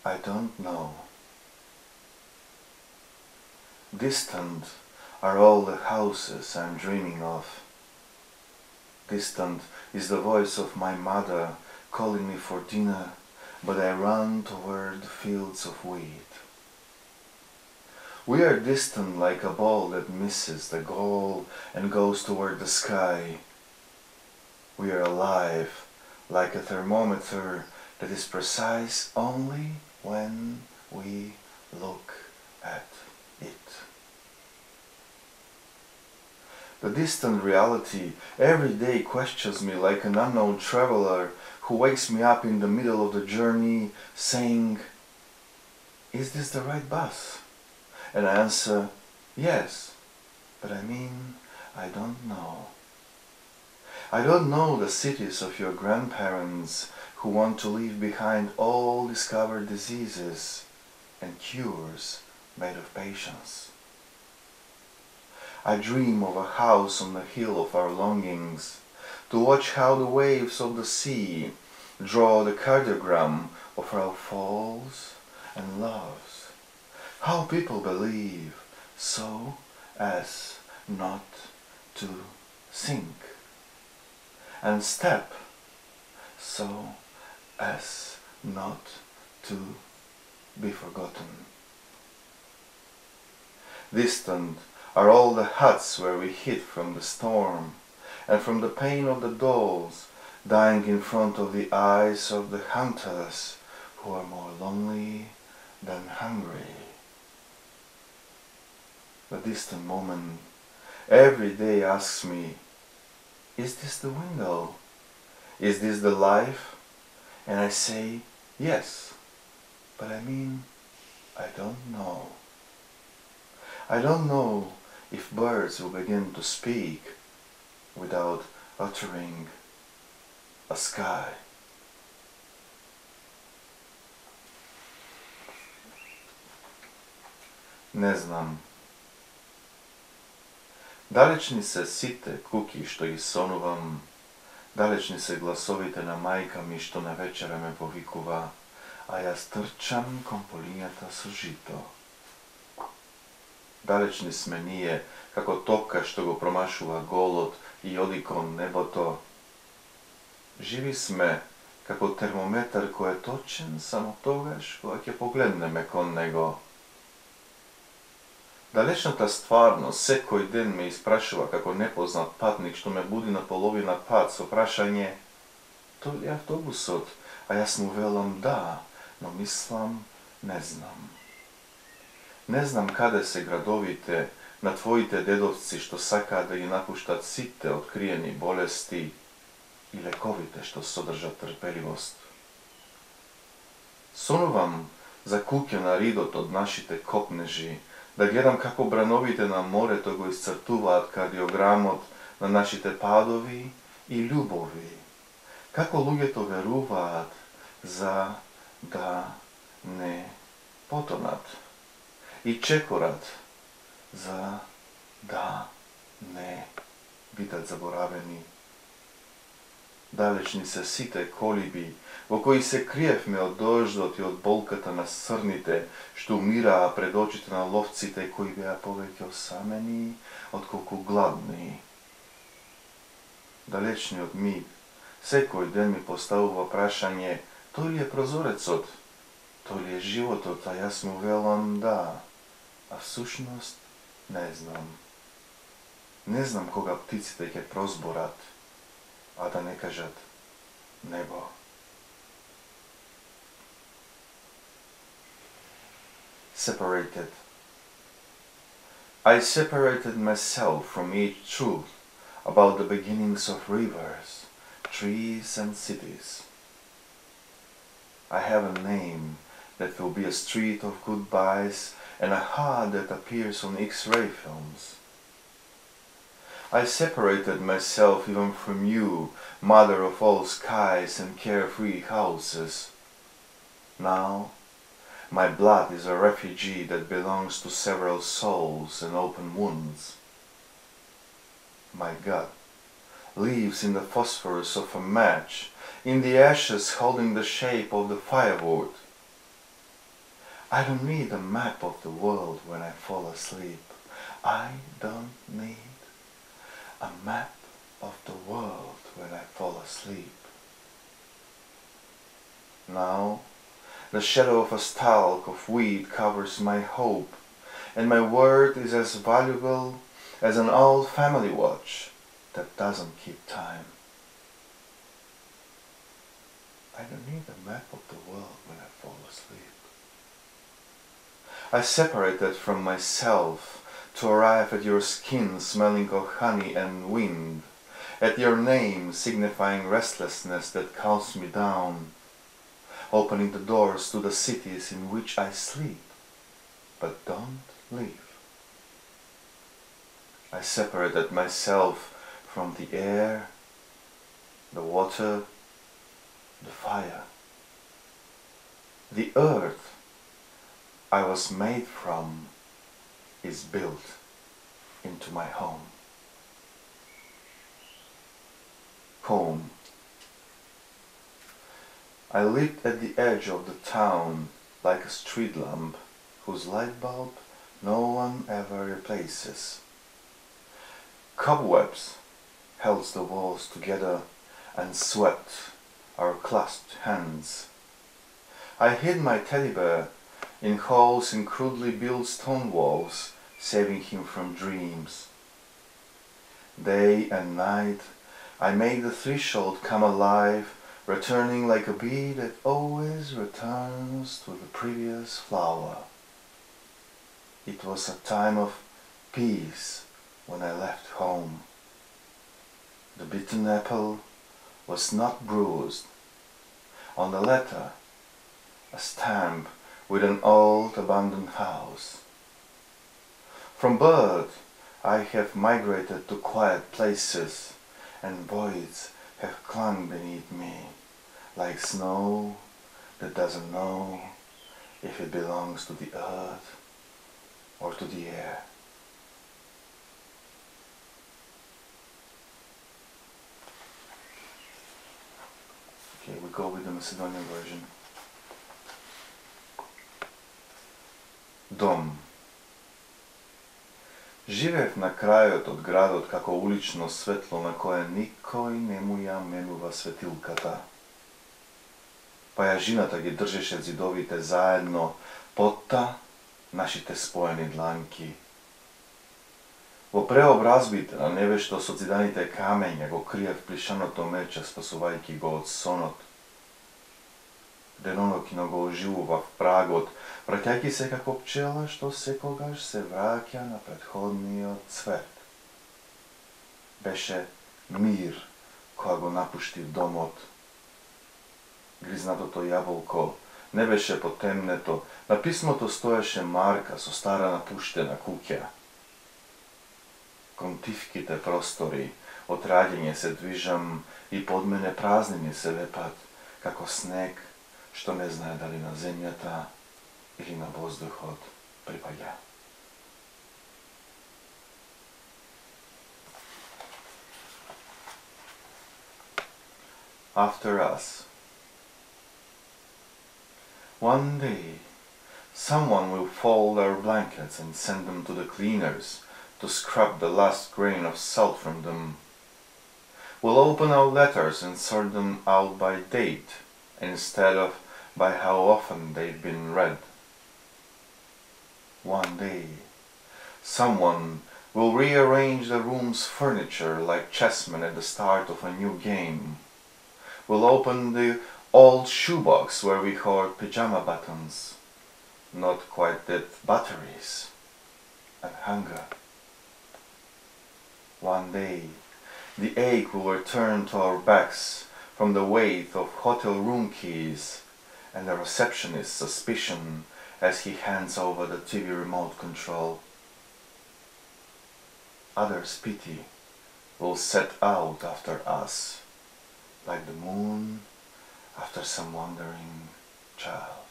I don't know. Distant are all the houses I'm dreaming of. Distant is the voice of my mother calling me for dinner, but I run toward the fields of wheat. We are distant like a ball that misses the goal and goes toward the sky. We are alive like a thermometer that is precise only when we look at it. The distant reality every day questions me like an unknown traveler who wakes me up in the middle of the journey saying, "Is this the right bus?" And I answer, "Yes, but I don't know." I don't know the cities of your grandparents who want to leave behind all discovered diseases and cures made of patience. I dream of a house on the hill of our longings, to watch how the waves of the sea draw the cardiogram of our falls and loves, how people believe so as not to sink, and step so as not to be forgotten. Distant are all the huts where we hid from the storm and from the pain of the dolls dying in front of the eyes of the hunters who are more lonely than hungry. The distant moment every day asks me, "Is this the window? Is this the life?" And I say, "Yes, but I don't know." I don't know if birds will begin to speak without uttering a sky. Не знам. Далечни се сите куки што ги сонувам, далечни се гласовите на мајка ми што на вечера ме повикува, а јас трчам кон полињата со жито. Далечни сме ние, како топка што го промашува голод и оди кон небото. Живи сме, како термометар кој е точен само тогаш кога ќе погледнеме кон него. Далечната стварност секој ден ме испрашува како непознат патник што ме буди на половина пат со прашање "Тој ли автобусот?" А јас му велам "Да", но мислам не знам. Не знам каде се градовите на твоите дедовци што сакаат да ги напуштат сите откриени болести и лековите што содржат трпеливост. Сонувам за куќе на ридот од нашите копнежи, да гледам како брановите на морето го исцртуваат кардиограмот на нашите падови и љубови, како луѓето веруваат за да не потонат и чекорат за да не бидат заборавени. Далечни се сите колиби во кои се криевме од дождот и од болката на срните што умираа пред очите на ловците кои беа повеќе осамени отколку гладни. Далечниот миг секој ден ми поставува прашање тој ли е прозорецот, тој ли е животот, а јас му велам да, а всушност не знам. Не знам кога птиците ќе прозборат, а да не кажат небо. Separated. I separated myself from each truth about the beginnings of rivers, trees and cities. I have a name that will be a street of goodbyes and a heart that appears on X-ray films. I separated myself even from you, mother of all skies and carefree houses. Now, my blood is a refugee that belongs to several souls and open wounds. My God lives in the phosphorus of a match, in the ashes holding the shape of the firewood. I don't need a map of the world when I fall asleep. I don't need a map of the world when I fall asleep. Now, the shadow of a stalk of weed covers my hope, and my word is as valuable as an old family watch that doesn't keep time. I don't need a map of the world when I fall asleep. I separated from myself to arrive at your skin smelling of honey and wind, at your name signifying restlessness that calms me down, opening the doors to the cities in which I sleep, but don't leave. I separated myself from the air, the water, the fire. The earth I was made from is built into my home. Home. I lived at the edge of the town like a street lamp whose light bulb no one ever replaces. Cobwebs held the walls together and swept our clasped hands. I hid my teddy bear in holes in crudely built stone walls, saving him from dreams. Day and night I made the threshold come alive, returning like a bee that always returns to the previous flower. It was a time of peace when I left home. The bitten apple was not bruised. On the letter, a stamp with an old abandoned house. From birth, I have migrated to quiet places, and voids have clung beneath me, like snow that doesn't know if it belongs to the earth or to the air. Okay, we go with the Macedonian version. Dom. Живеев на крајот од градот како улично светло на кое никој не му ја менува светилката. Па јажината ги држеше зидовите заедно, потта нашите споени дланки. Во преобразбите на небешто со зиданите камења го криев плишаното мече, спасувајќи го од сонот. Денонокино го оживував прагот, враќајќи се како пчела што секогаш се враќа на претходниот цвет. Беше мир кога го напуштив домот. Гризнатото јаболко не беше потемнето, на писмото стоеше марка со стара напуштена куќа. Кон тивките простори од раѓање се движам и под мене празнини се лепат, како снег што не знае дали на земјата или на воздухот припаѓа. After us. One day, someone will fold our blankets and send them to the cleaners to scrub the last grain of salt from them. We'll open our letters and sort them out by date instead of by how often they've been read. One day, someone will rearrange the room's furniture like chessmen at the start of a new game. We'll open the old shoebox where we hoard pyjama buttons, not quite dead batteries and hunger. One day, the ache will return to our backs from the weight of hotel room keys and the receptionist's suspicion as he hands over the TV remote control. Others' pity will set out after us, like the moon after some wandering child.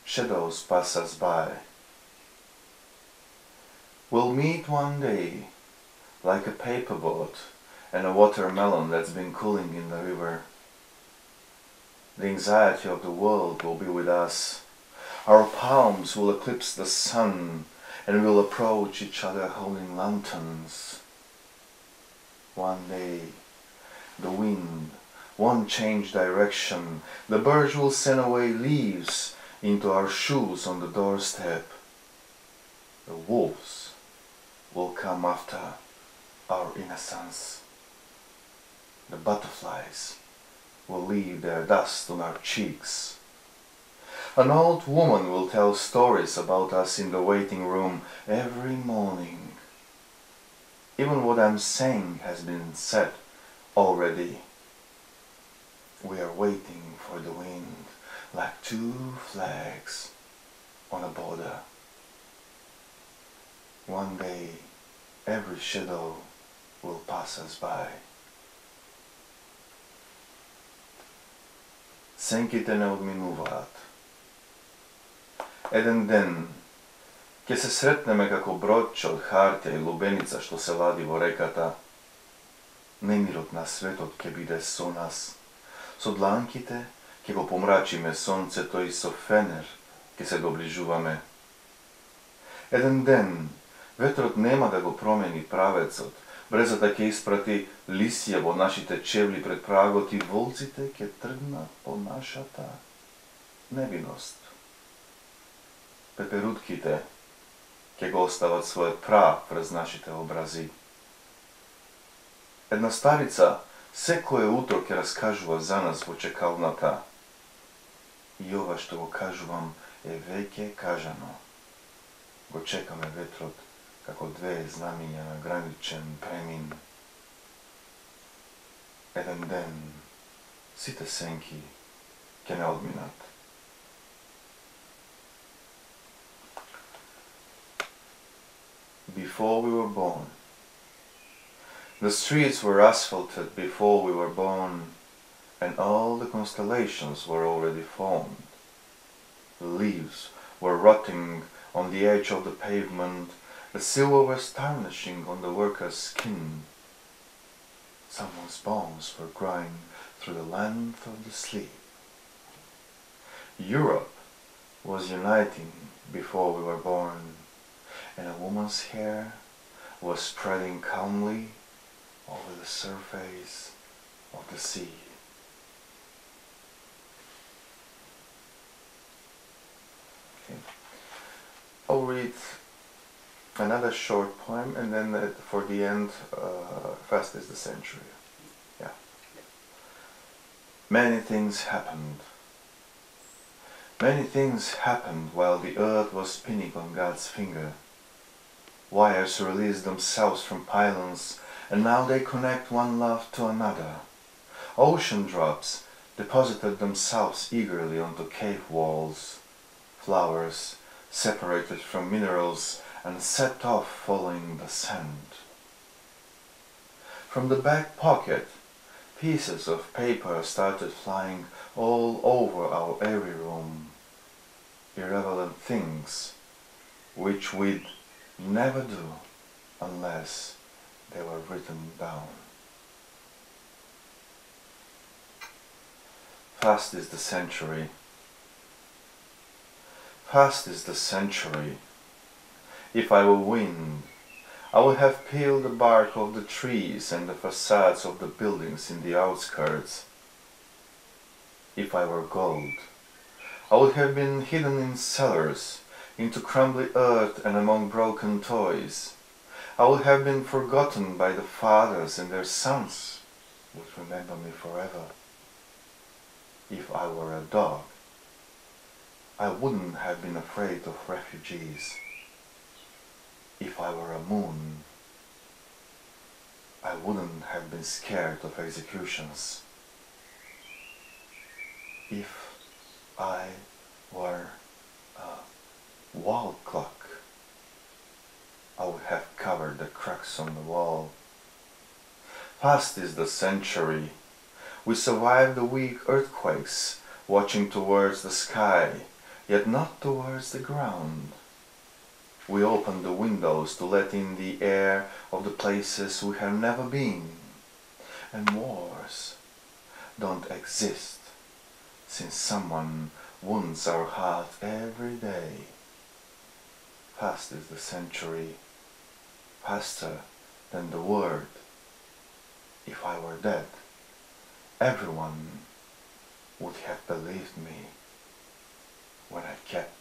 Shadows pass us by. We'll meet one day, like a paper boat and a watermelon that's been cooling in the river. The anxiety of the world will be with us. Our palms will eclipse the sun, and we'll approach each other holding lanterns. One day, the wind won't change direction. The birds will send away leaves into our shoes on the doorstep. The wolves will come after our innocence. The butterflies will leave their dust on our cheeks. An old woman will tell stories about us in the waiting room every morning. Even what I'm saying has been said already. We are waiting for the wind like two flags on a border. One day, every shadow will pass us by. Сенките не одминуваат. Еден ден ќе се сретнеме како бродче од хартија и лубеница што се лади во реката. Немирот на светот ќе биде со нас. Со дланките ќе го помрачиме сонцето и со фенер ќе се доближуваме. Еден ден ветрот нема да го промени правецот, брезата ќе испрати лисија во нашите чевли пред прагот и волците ќе тргнат по нашата невиност. Пеперутките ќе го остават својот прав врз нашите образи. Една старица секое утро ќе раскажува за нас во чекалната. И ова што го кажувам е веќе кажано. Го чекаме ветрот како две знамиња на граничен премин. Еден ден сите сенки ќе не одминат. Before we were born. The streets were asphalted before we were born, and all the constellations were already formed. The leaves were rotting on the edge of the pavement, the silver was tarnishing on the worker's skin. Someone's bones were growing through the length of the sleep. Europe was uniting before we were born, and a woman's hair was spreading calmly over the surface of the sea. Okay. I'll read another short poem, and then for the end, Fast is the Century. Yeah. Many things happened. Many things happened while the earth was spinning on God's finger. Wires released themselves from pylons, and now they connect one love to another. Ocean drops deposited themselves eagerly onto cave walls. Flowers separated from minerals and set off following the sand. From the back pocket, pieces of paper started flying all over our airy room. Irrelevant things which we'd never do unless they were written down. Fast is the century. Fast is the century. If I were wind, I would have peeled the bark of the trees and the facades of the buildings in the outskirts. If I were gold, I would have been hidden in cellars, into crumbly earth and among broken toys. I would have been forgotten by the fathers, and their sons would remember me forever. If I were a dog, I wouldn't have been afraid of refugees. If I were a moon, I wouldn't have been scared of executions. If I were a wall clock, I would have covered the cracks on the wall. Fast is the century. We survived the weak earthquakes, watching towards the sky, yet not towards the ground. We opened the windows to let in the air of the places we have never been. And wars don't exist since someone wounds our heart every day. Fast is the century, faster than the word. If I were dead, everyone would have believed me when I kept